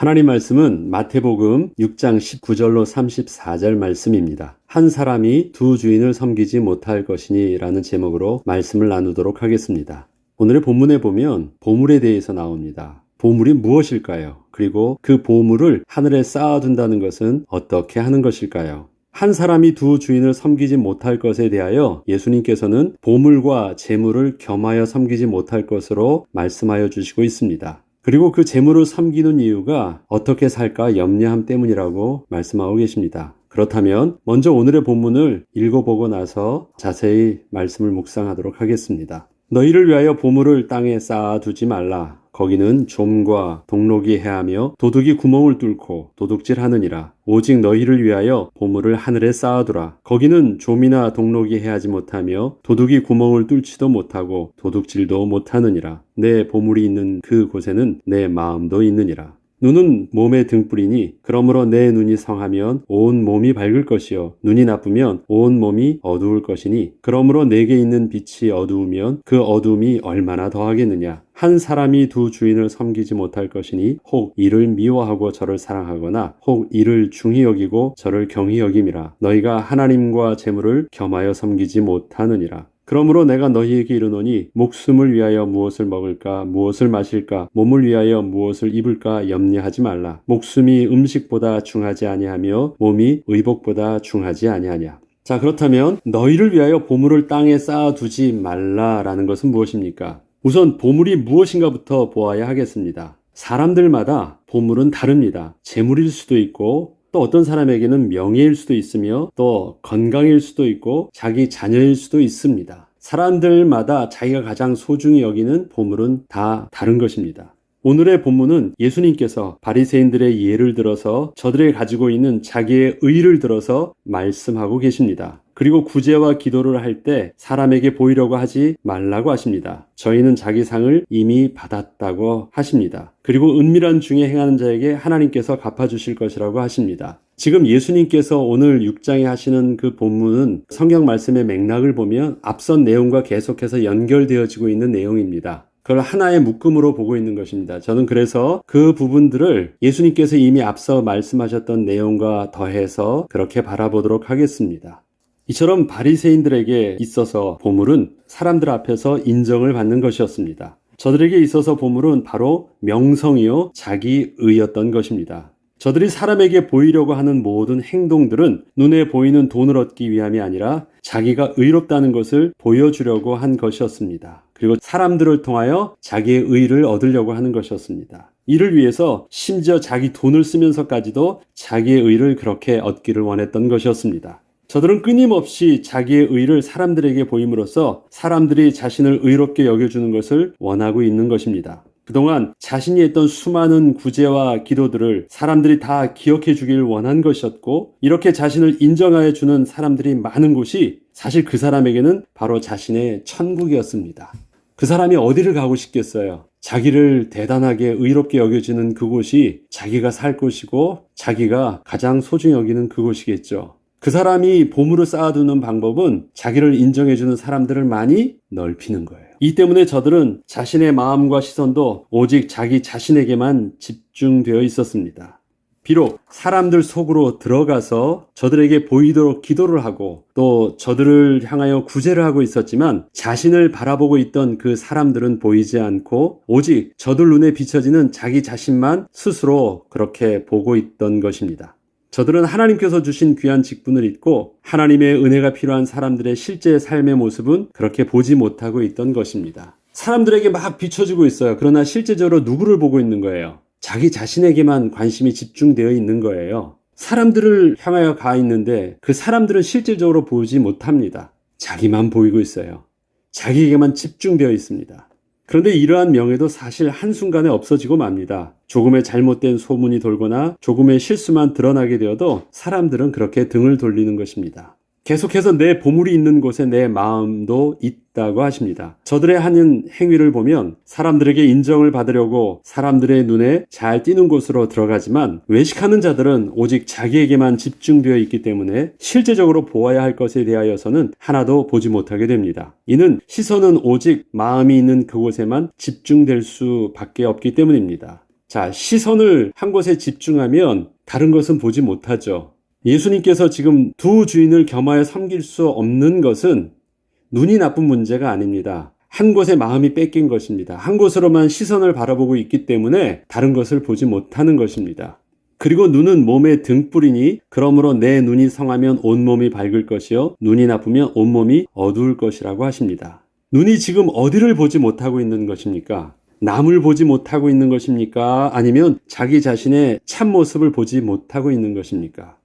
하나님 말씀은 마태복음 6장 19절로 34절 말씀입니다. 한 사람이 두 주인을 섬기지 못할 것이니 라는 제목으로 말씀을 나누도록 하겠습니다. 오늘의 본문에 보면 보물에 대해서 나옵니다. 보물이 무엇일까요? 그리고 그 보물을 하늘에 쌓아둔다는 것은 어떻게 하는 것일까요? 한 사람이 두 주인을 섬기지 못할 것에 대하여 예수님께서는 보물과 재물을 겸하여 섬기지 못할 것으로 말씀하여 주시고 있습니다. 그리고 그 재물을 섬기는 이유가 어떻게 살까 염려함 때문이라고 말씀하고 계십니다. 그렇다면 먼저 오늘의 본문을 읽어보고 나서 자세히 말씀을 묵상하도록 하겠습니다. 너희를 위하여 보물을 땅에 쌓아두지 말라. 거기는 좀과 동록이 해하며 도둑이 구멍을 뚫고 도둑질하느니라. 오직 너희를 위하여 보물을 하늘에 쌓아두라. 거기는 좀이나 동록이 해하지 못하며 도둑이 구멍을 뚫지도 못하고 도둑질도 못하느니라. 내 보물이 있는 그 곳에는 내 마음도 있느니라. 눈은 몸의 등불이니 그러므로 내 눈이 성하면 온 몸이 밝을 것이요 눈이 나쁘면 온 몸이 어두울 것이니 그러므로 내게 있는 빛이 어두우면 그 어두움이 얼마나 더하겠느냐. 한 사람이 두 주인을 섬기지 못할 것이니 혹 이를 미워하고 저를 사랑하거나 혹 이를 중히 여기고 저를 경히 여김이라. 너희가 하나님과 재물을 겸하여 섬기지 못하느니라. 그러므로 내가 너희에게 이르노니 목숨을 위하여 무엇을 먹을까 무엇을 마실까 몸을 위하여 무엇을 입을까 염려하지 말라. 목숨이 음식보다 중하지 아니하며 몸이 의복보다 중하지 아니하냐. 자, 그렇다면 너희를 위하여 보물을 땅에 쌓아두지 말라라는 것은 무엇입니까? 우선 보물이 무엇인가부터 보아야 하겠습니다. 사람들마다 보물은 다릅니다. 재물일 수도 있고 또 어떤 사람에게는 명예일 수도 있으며 또 건강일 수도 있고 자기 자녀일 수도 있습니다. 사람들마다 자기가 가장 소중히 여기는 보물은 다 다른 것입니다. 오늘의 본문은 예수님께서 바리새인들의 예를 들어서 저들이 가지고 있는 자기의 의를 들어서 말씀하고 계십니다. 그리고 구제와 기도를 할 때 사람에게 보이려고 하지 말라고 하십니다. 저희는 자기 상을 이미 받았다고 하십니다. 그리고 은밀한 중에 행하는 자에게 하나님께서 갚아주실 것이라고 하십니다. 지금 예수님께서 오늘 6장에 하시는 그 본문은 성경 말씀의 맥락을 보면 앞선 내용과 계속해서 연결되어지고 있는 내용입니다. 그걸 하나의 묶음으로 보고 있는 것입니다. 저는 그래서 그 부분들을 예수님께서 이미 앞서 말씀하셨던 내용과 더해서 그렇게 바라보도록 하겠습니다. 이처럼 바리새인들에게 있어서 보물은 사람들 앞에서 인정을 받는 것이었습니다. 저들에게 있어서 보물은 바로 명성이요 자기의였던 것입니다. 저들이 사람에게 보이려고 하는 모든 행동들은 눈에 보이는 돈을 얻기 위함이 아니라 자기가 의롭다는 것을 보여주려고 한 것이었습니다. 그리고 사람들을 통하여 자기의 의를 얻으려고 하는 것이었습니다. 이를 위해서 심지어 자기 돈을 쓰면서까지도 자기의 의를 그렇게 얻기를 원했던 것이었습니다. 저들은 끊임없이 자기의 의를 사람들에게 보임으로써 사람들이 자신을 의롭게 여겨주는 것을 원하고 있는 것입니다. 그동안 자신이 했던 수많은 구제와 기도들을 사람들이 다 기억해 주길 원한 것이었고 이렇게 자신을 인정하여 주는 사람들이 많은 곳이 사실 그 사람에게는 바로 자신의 천국이었습니다. 그 사람이 어디를 가고 싶겠어요? 자기를 대단하게 의롭게 여겨지는 그곳이 자기가 살 곳이고 자기가 가장 소중히 여기는 그곳이겠죠. 그 사람이 보물을 쌓아두는 방법은 자기를 인정해주는 사람들을 많이 넓히는 거예요. 이 때문에 저들은 자신의 마음과 시선도 오직 자기 자신에게만 집중되어 있었습니다. 비록 사람들 속으로 들어가서 저들에게 보이도록 기도를 하고 또 저들을 향하여 구제를 하고 있었지만 자신을 바라보고 있던 그 사람들은 보이지 않고 오직 저들 눈에 비춰지는 자기 자신만 스스로 그렇게 보고 있던 것입니다. 저들은 하나님께서 주신 귀한 직분을 잊고 하나님의 은혜가 필요한 사람들의 실제 삶의 모습은 그렇게 보지 못하고 있던 것입니다. 사람들에게 막 비춰지고 있어요. 그러나 실제적으로 누구를 보고 있는 거예요? 자기 자신에게만 관심이 집중되어 있는 거예요. 사람들을 향하여 가 있는데 그 사람들은 실질적으로 보지 못합니다. 자기만 보이고 있어요. 자기에게만 집중되어 있습니다. 그런데 이러한 명예도 사실 한순간에 없어지고 맙니다. 조금의 잘못된 소문이 돌거나 조금의 실수만 드러나게 되어도 사람들은 그렇게 등을 돌리는 것입니다. 계속해서 내 보물이 있는 곳에 내 마음도 있다고 하십니다. 저들의 하는 행위를 보면 사람들에게 인정을 받으려고 사람들의 눈에 잘 띄는 곳으로 들어가지만 외식하는 자들은 오직 자기에게만 집중되어 있기 때문에 실제적으로 보아야 할 것에 대하여서는 하나도 보지 못하게 됩니다. 이는 시선은 오직 마음이 있는 그곳에만 집중될 수밖에 없기 때문입니다. 자, 시선을 한 곳에 집중하면 다른 것은 보지 못하죠. 예수님께서 지금 두 주인을 겸하여 섬길 수 없는 것은 눈이 나쁜 문제가 아닙니다. 한 곳에 마음이 뺏긴 것입니다. 한 곳으로만 시선을 바라보고 있기 때문에 다른 것을 보지 못하는 것입니다. 그리고 눈은 몸의 등불이니 그러므로 내 눈이 성하면 온몸이 밝을 것이요 눈이 나쁘면 온몸이 어두울 것이라고 하십니다. 눈이 지금 어디를 보지 못하고 있는 것입니까? 남을 보지 못하고 있는 것입니까? 아니면 자기 자신의 참모습을 보지 못하고 있는 것입니까?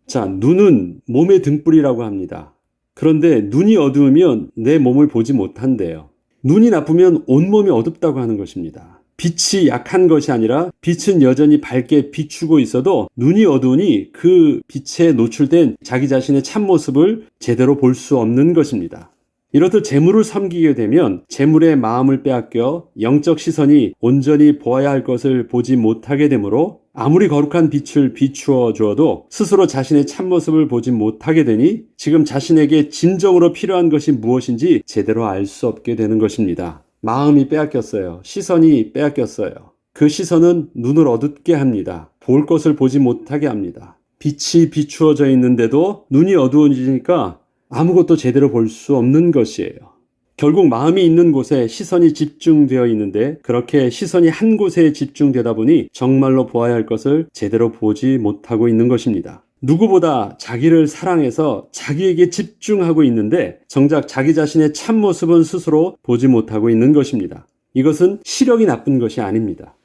자, 눈은 몸의 등불이라고 합니다. 그런데 눈이 어두우면 내 몸을 보지 못한대요. 눈이 나쁘면 온몸이 어둡다고 하는 것입니다. 빛이 약한 것이 아니라 빛은 여전히 밝게 비추고 있어도 눈이 어두우니 그 빛에 노출된 자기 자신의 참모습을 제대로 볼 수 없는 것입니다. 이렇듯 재물을 섬기게 되면 재물의 마음을 빼앗겨 영적 시선이 온전히 보아야 할 것을 보지 못하게 되므로 아무리 거룩한 빛을 비추어 주어도 스스로 자신의 참모습을 보지 못하게 되니 지금 자신에게 진정으로 필요한 것이 무엇인지 제대로 알 수 없게 되는 것입니다. 마음이 빼앗겼어요. 시선이 빼앗겼어요. 그 시선은 눈을 어둡게 합니다. 볼 것을 보지 못하게 합니다. 빛이 비추어져 있는데도 눈이 어두워지니까 아무것도 제대로 볼 수 없는 것이에요. 결국 마음이 있는 곳에 시선이 집중되어 있는데 그렇게 시선이 한 곳에 집중되다 보니 정말로 보아야 할 것을 제대로 보지 못하고 있는 것입니다. 누구보다 자기를 사랑해서 자기에게 집중하고 있는데 정작 자기 자신의 참모습은 스스로 보지 못하고 있는 것입니다. 이것은 시력이 나쁜 것이 아닙니다.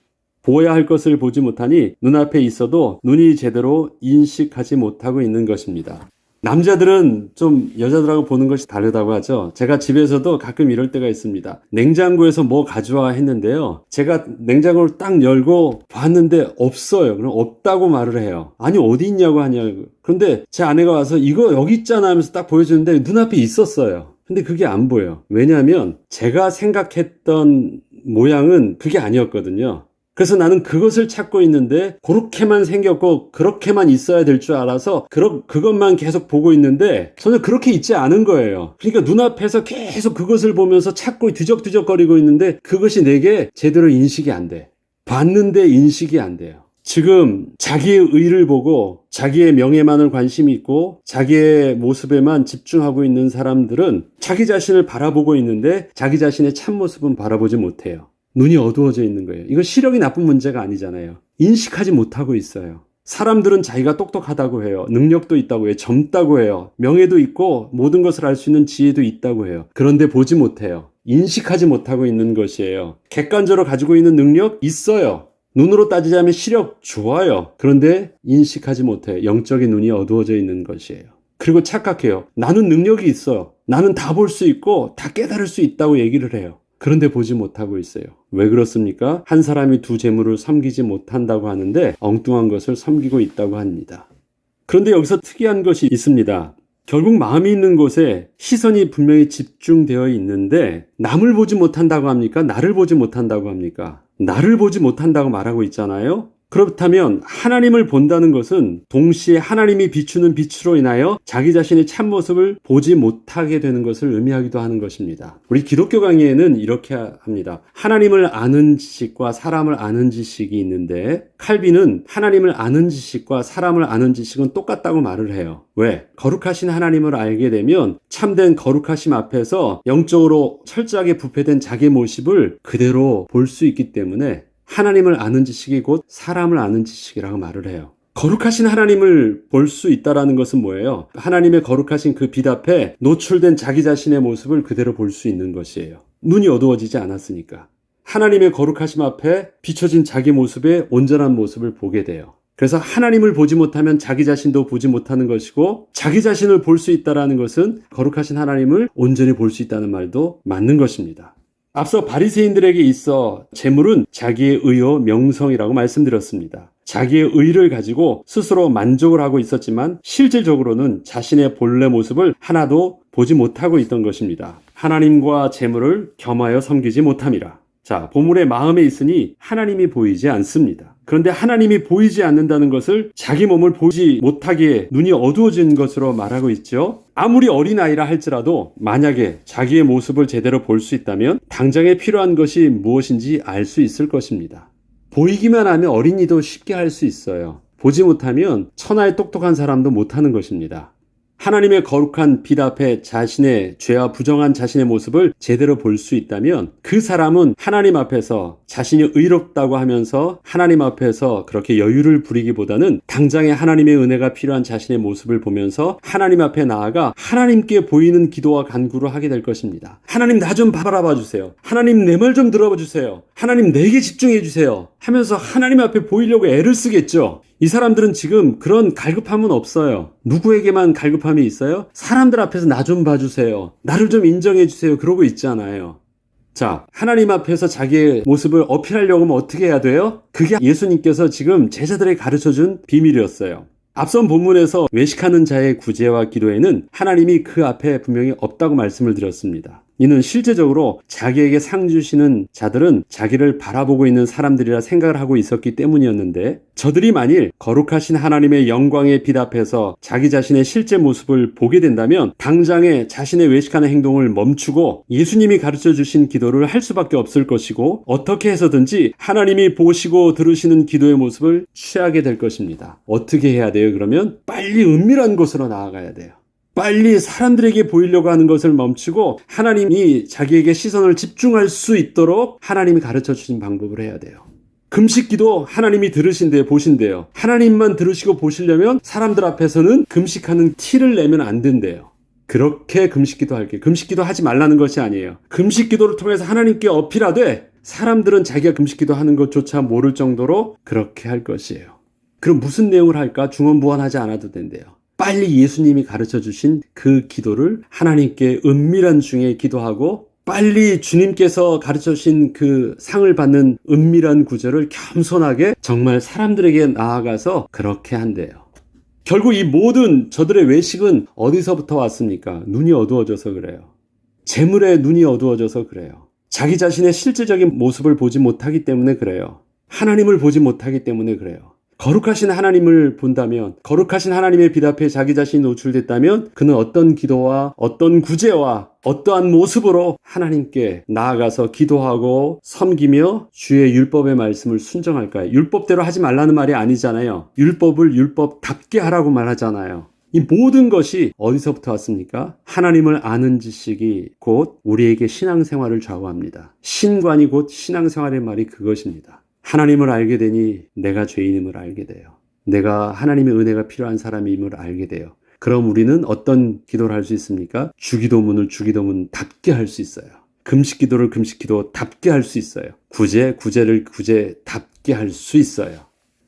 보아야 할 것을 보지 못하니 눈앞에 있어도 눈이 제대로 인식하지 못하고 있는 것입니다. 남자들은 좀 여자들하고 보는 것이 다르다고 하죠. 제가 집에서도 가끔 이럴 때가 있습니다. 냉장고에서 뭐 가져와 했는데요. 제가 냉장고를 딱 열고 봤는데 없어요. 그럼 없다고 말을 해요. 아니 어디 있냐고 하냐고. 그런데 제 아내가 와서 이거 여기 있잖아 하면서 딱 보여주는데 눈앞에 있었어요. 근데 그게 안 보여. 왜냐하면 제가 생각했던 모양은 그게 아니었거든요. 그래서 나는 그것을 찾고 있는데 그렇게만 생겼고 그렇게만 있어야 될 줄 알아서 그것만 계속 보고 있는데 전혀 그렇게 있지 않은 거예요. 그러니까 눈앞에서 계속 그것을 보면서 찾고 뒤적뒤적거리고 있는데 그것이 내게 제대로 인식이 안 돼. 봤는데 인식이 안 돼요. 지금 자기의 의를 보고 자기의 명예만을 관심이 있고 자기의 모습에만 집중하고 있는 사람들은 자기 자신을 바라보고 있는데 자기 자신의 참모습은 바라보지 못해요. 눈이 어두워져 있는 거예요. 이건 시력이 나쁜 문제가 아니잖아요. 인식하지 못하고 있어요. 사람들은 자기가 똑똑하다고 해요. 능력도 있다고 해요. 젊다고 해요. 명예도 있고 모든 것을 알 수 있는 지혜도 있다고 해요. 그런데 보지 못해요. 인식하지 못하고 있는 것이에요. 객관적으로 가지고 있는 능력 있어요. 눈으로 따지자면 시력 좋아요. 그런데 인식하지 못해요. 영적인 눈이 어두워져 있는 것이에요. 그리고 착각해요. 나는 능력이 있어. 나는 다 볼 수 있고 다 깨달을 수 있다고 얘기를 해요. 그런데 보지 못하고 있어요. 왜 그렇습니까? 한 사람이 두 재물을 섬기지 못한다고 하는데 엉뚱한 것을 섬기고 있다고 합니다. 그런데 여기서 특이한 것이 있습니다. 결국 마음이 있는 곳에 시선이 분명히 집중되어 있는데 남을 보지 못한다고 합니까? 나를 보지 못한다고 합니까? 나를 보지 못한다고 말하고 있잖아요. 그렇다면 하나님을 본다는 것은 동시에 하나님이 비추는 빛으로 인하여 자기 자신의 참모습을 보지 못하게 되는 것을 의미하기도 하는 것입니다. 우리 기독교 강의에는 이렇게 합니다. 하나님을 아는 지식과 사람을 아는 지식이 있는데 칼빈은 하나님을 아는 지식과 사람을 아는 지식은 똑같다고 말을 해요. 왜? 거룩하신 하나님을 알게 되면 참된 거룩하심 앞에서 영적으로 철저하게 부패된 자기 모습을 그대로 볼 수 있기 때문에 하나님을 아는 지식이 곧 사람을 아는 지식이라고 말을 해요. 거룩하신 하나님을 볼 수 있다라는 것은 뭐예요? 하나님의 거룩하신 그 빛 앞에 노출된 자기 자신의 모습을 그대로 볼 수 있는 것이에요. 눈이 어두워지지 않았으니까. 하나님의 거룩하심 앞에 비춰진 자기 모습의 온전한 모습을 보게 돼요. 그래서 하나님을 보지 못하면 자기 자신도 보지 못하는 것이고 자기 자신을 볼 수 있다라는 것은 거룩하신 하나님을 온전히 볼 수 있다는 말도 맞는 것입니다. 앞서 바리새인들에게 있어 재물은 자기의 의요 명성이라고 말씀드렸습니다. 자기의 의를 가지고 스스로 만족을 하고 있었지만 실질적으로는 자신의 본래 모습을 하나도 보지 못하고 있던 것입니다. 하나님과 재물을 겸하여 섬기지 못함이라. 자, 보물의 마음에 있으니 하나님이 보이지 않습니다. 그런데 하나님이 보이지 않는다는 것을 자기 몸을 보지 못하게 눈이 어두워진 것으로 말하고 있죠. 아무리 어린아이라 할지라도 만약에 자기의 모습을 제대로 볼 수 있다면 당장에 필요한 것이 무엇인지 알 수 있을 것입니다. 보이기만 하면 어린이도 쉽게 할 수 있어요. 보지 못하면 천하의 똑똑한 사람도 못하는 것입니다. 하나님의 거룩한 빛 앞에 자신의 죄와 부정한 자신의 모습을 제대로 볼 수 있다면 그 사람은 하나님 앞에서 자신이 의롭다고 하면서 하나님 앞에서 그렇게 여유를 부리기보다는 당장에 하나님의 은혜가 필요한 자신의 모습을 보면서 하나님 앞에 나아가 하나님께 보이는 기도와 간구를 하게 될 것입니다. 하나님 나 좀 바라봐 주세요. 하나님 내 말 좀 들어봐 주세요. 하나님 내게 집중해 주세요. 하면서 하나님 앞에 보이려고 애를 쓰겠죠. 이 사람들은 지금 그런 갈급함은 없어요. 누구에게만 갈급함이 있어요? 사람들 앞에서 나 좀 봐주세요. 나를 좀 인정해 주세요. 그러고 있잖아요. 자, 하나님 앞에서 자기의 모습을 어필하려고 하면 어떻게 해야 돼요? 그게 예수님께서 지금 제자들에게 가르쳐준 비밀이었어요. 앞선 본문에서 외식하는 자의 구제와 기도에는 하나님이 그 앞에 분명히 없다고 말씀을 드렸습니다. 이는 실제적으로 자기에게 상 주시는 자들은 자기를 바라보고 있는 사람들이라 생각을 하고 있었기 때문이었는데 저들이 만일 거룩하신 하나님의 영광의 빛 앞에서 자기 자신의 실제 모습을 보게 된다면 당장에 자신의 외식하는 행동을 멈추고 예수님이 가르쳐 주신 기도를 할 수밖에 없을 것이고 어떻게 해서든지 하나님이 보시고 들으시는 기도의 모습을 취하게 될 것입니다. 어떻게 해야 돼요? 그러면 빨리 은밀한 곳으로 나아가야 돼요. 빨리 사람들에게 보이려고 하는 것을 멈추고 하나님이 자기에게 시선을 집중할 수 있도록 하나님이 가르쳐 주신 방법을 해야 돼요. 금식기도 하나님이 들으신대요, 보신대요. 하나님만 들으시고 보시려면 사람들 앞에서는 금식하는 티를 내면 안 된대요. 그렇게 금식기도 할게요. 금식기도 하지 말라는 것이 아니에요. 금식기도를 통해서 하나님께 어필하되 사람들은 자기가 금식기도 하는 것조차 모를 정도로 그렇게 할 것이에요. 그럼 무슨 내용을 할까? 중언부언하지 않아도 된대요. 빨리 예수님이 가르쳐 주신 그 기도를 하나님께 은밀한 중에 기도하고 빨리 주님께서 가르쳐 주신 그 상을 받는 은밀한 구절을 겸손하게 정말 사람들에게 나아가서 그렇게 한대요. 결국 이 모든 저들의 외식은 어디서부터 왔습니까? 눈이 어두워져서 그래요. 재물에 눈이 어두워져서 그래요. 자기 자신의 실제적인 모습을 보지 못하기 때문에 그래요. 하나님을 보지 못하기 때문에 그래요. 거룩하신 하나님을 본다면, 거룩하신 하나님의 빛 앞에 자기 자신이 노출됐다면 그는 어떤 기도와 어떤 구제와 어떠한 모습으로 하나님께 나아가서 기도하고 섬기며 주의 율법의 말씀을 순종할까요? 율법대로 하지 말라는 말이 아니잖아요. 율법을 율법답게 하라고 말하잖아요. 이 모든 것이 어디서부터 왔습니까? 하나님을 아는 지식이 곧 우리에게 신앙생활을 좌우합니다. 신관이 곧 신앙생활의 말이 그것입니다. 하나님을 알게 되니 내가 죄인임을 알게 돼요. 내가 하나님의 은혜가 필요한 사람임을 알게 돼요. 그럼 우리는 어떤 기도를 할 수 있습니까? 주기도문을 주기도문답게 할 수 있어요. 금식기도를 금식기도답게 할 수 있어요. 구제를 구제답게 할 수 있어요.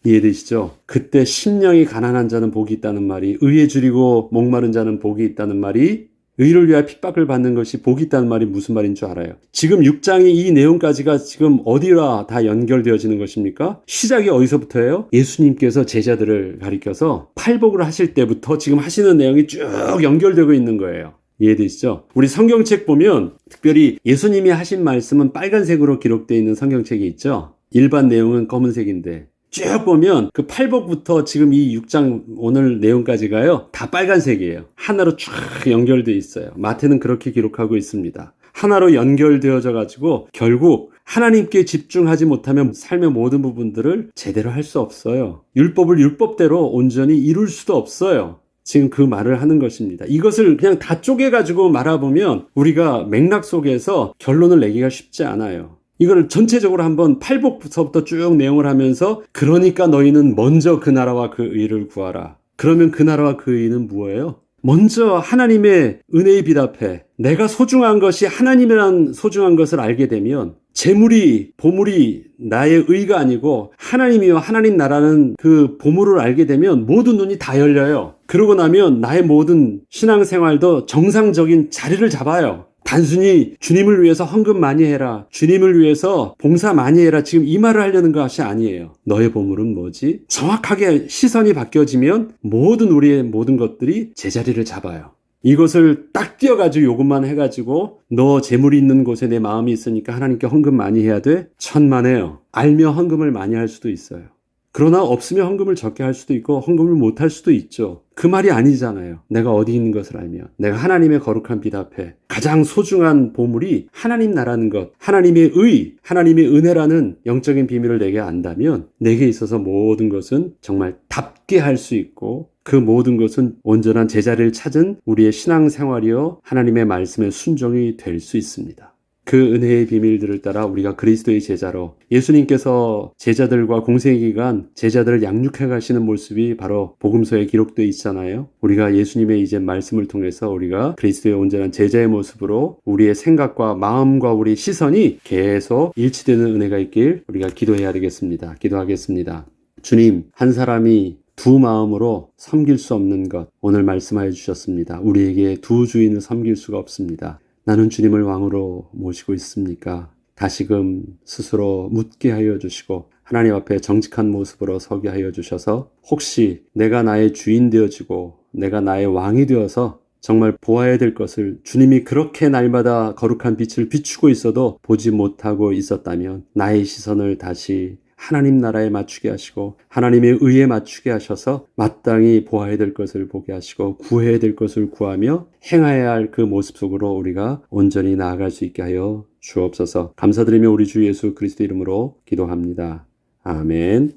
이해되시죠? 그때 심령이 가난한 자는 복이 있다는 말이, 의에 줄이고 목마른 자는 복이 있다는 말이, 의를 위하여 핍박을 받는 것이 복이 있다는 말이 무슨 말인 줄 알아요? 지금 6장이 이 내용까지가 지금 어디와 다 연결되어지는 것입니까? 시작이 어디서부터예요? 예수님께서 제자들을 가리켜서 팔복을 하실 때부터 지금 하시는 내용이 쭉 연결되고 있는 거예요. 이해되시죠? 우리 성경책 보면 특별히 예수님이 하신 말씀은 빨간색으로 기록되어 있는 성경책이 있죠? 일반 내용은 검은색인데 쭉 보면 그 팔복부터 지금 이 6장 오늘 내용까지가요 다 빨간색이에요. 하나로 쫙 연결되어 있어요. 마태는 그렇게 기록하고 있습니다. 하나로 연결되어져 가지고 결국 하나님께 집중하지 못하면 삶의 모든 부분들을 제대로 할 수 없어요. 율법을 율법대로 온전히 이룰 수도 없어요. 지금 그 말을 하는 것입니다. 이것을 그냥 다 쪼개가지고 말아보면 우리가 맥락 속에서 결론을 내기가 쉽지 않아요. 이걸 전체적으로 한번 팔복부터 쭉 내용을 하면서 그러니까 너희는 먼저 그 나라와 그 의를 구하라. 그러면 그 나라와 그 의는 뭐예요? 먼저 하나님의 은혜의 빛 앞에 내가 소중한 것이 하나님이란 소중한 것을 알게 되면 재물이 보물이 나의 의가 아니고 하나님이요 하나님 나라는 그 보물을 알게 되면 모든 눈이 다 열려요. 그러고 나면 나의 모든 신앙생활도 정상적인 자리를 잡아요. 단순히 주님을 위해서 헌금 많이 해라, 주님을 위해서 봉사 많이 해라, 지금 이 말을 하려는 것이 아니에요. 너의 보물은 뭐지? 정확하게 시선이 바뀌어지면 우리의 모든 것들이 제자리를 잡아요. 이것을 딱 띄어가지고 이것만 해가지고 너 재물이 있는 곳에 내 마음이 있으니까 하나님께 헌금 많이 해야 돼? 천만에요. 알며 헌금을 많이 할 수도 있어요. 그러나 없으면 헌금을 적게 할 수도 있고 헌금을 못 할 수도 있죠. 그 말이 아니잖아요. 내가 어디 있는 것을 알면, 내가 하나님의 거룩한 빛 앞에 가장 소중한 보물이 하나님 나라는 것, 하나님의 의, 하나님의 은혜라는 영적인 비밀을 내게 안다면 내게 있어서 모든 것은 정말 답게 할 수 있고, 그 모든 것은 온전한 제자리를 찾은 우리의 신앙생활이요 하나님의 말씀에 순종이 될 수 있습니다. 그 은혜의 비밀들을 따라 우리가 그리스도의 제자로, 예수님께서 제자들과 공생의 기간 제자들을 양육해 가시는 모습이 바로 복음서에 기록되어 있잖아요. 우리가 예수님의 이제 말씀을 통해서 우리가 그리스도의 온전한 제자의 모습으로 우리의 생각과 마음과 우리 시선이 계속 일치되는 은혜가 있길 우리가 기도해야 되겠습니다. 기도하겠습니다. 주님, 한 사람이 두 마음으로 섬길 수 없는 것, 오늘 말씀하여 주셨습니다. 우리에게 두 주인을 섬길 수가 없습니다. 나는 주님을 왕으로 모시고 있습니까? 다시금 스스로 묻게 하여 주시고 하나님 앞에 정직한 모습으로 서게 하여 주셔서, 혹시 내가 나의 주인 되어지고 내가 나의 왕이 되어서 정말 보아야 될 것을 주님이 그렇게 날마다 거룩한 빛을 비추고 있어도 보지 못하고 있었다면 나의 시선을 다시 하나님 나라에 맞추게 하시고 하나님의 의에 맞추게 하셔서 마땅히 보아야 될 것을 보게 하시고 구해야 될 것을 구하며 행해야 할 그 모습 속으로 우리가 온전히 나아갈 수 있게 하여 주옵소서. 감사드리며 우리 주 예수 그리스도 이름으로 기도합니다. 아멘.